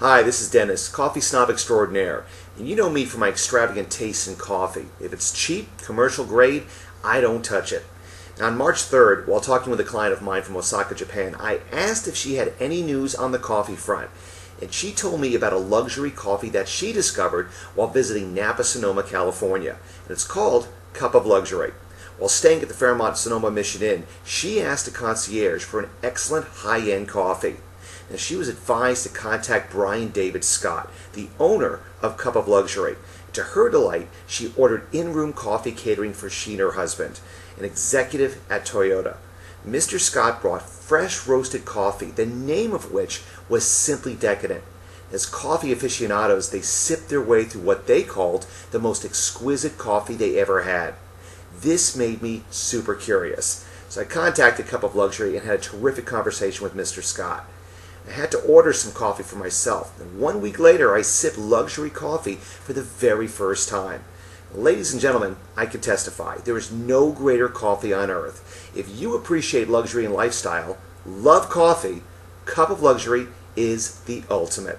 Hi, this is Dennis, coffee snob extraordinaire, and you know me for my extravagant taste in coffee. If it's cheap, commercial grade, I don't touch it. Now, on March 3rd, while talking with a client of mine from Osaka, Japan, I asked if she had any news on the coffee front, and she told me about a luxury coffee that she discovered while visiting Napa, Sonoma, California, and it's called Cup of Luxury. While staying at the Fairmont Sonoma Mission Inn, she asked a concierge for an excellent high-end coffee. Now, she was advised to contact Brian David Scott, the owner of Cup of Luxury. To her delight, she ordered in-room coffee catering for she and her husband, an executive at Toyota. Mr. Scott brought fresh roasted coffee, the name of which was simply decadent. As coffee aficionados, they sipped their way through what they called the most exquisite coffee they ever had. This made me super curious. So I contacted Cup of Luxury and had a terrific conversation with Mr. Scott. I had to order some coffee for myself, and 1 week later I sipped luxury coffee for the very first time. Ladies and gentlemen, I can testify, there is no greater coffee on earth. If you appreciate luxury and lifestyle, love coffee, Cup of Luxury is the ultimate.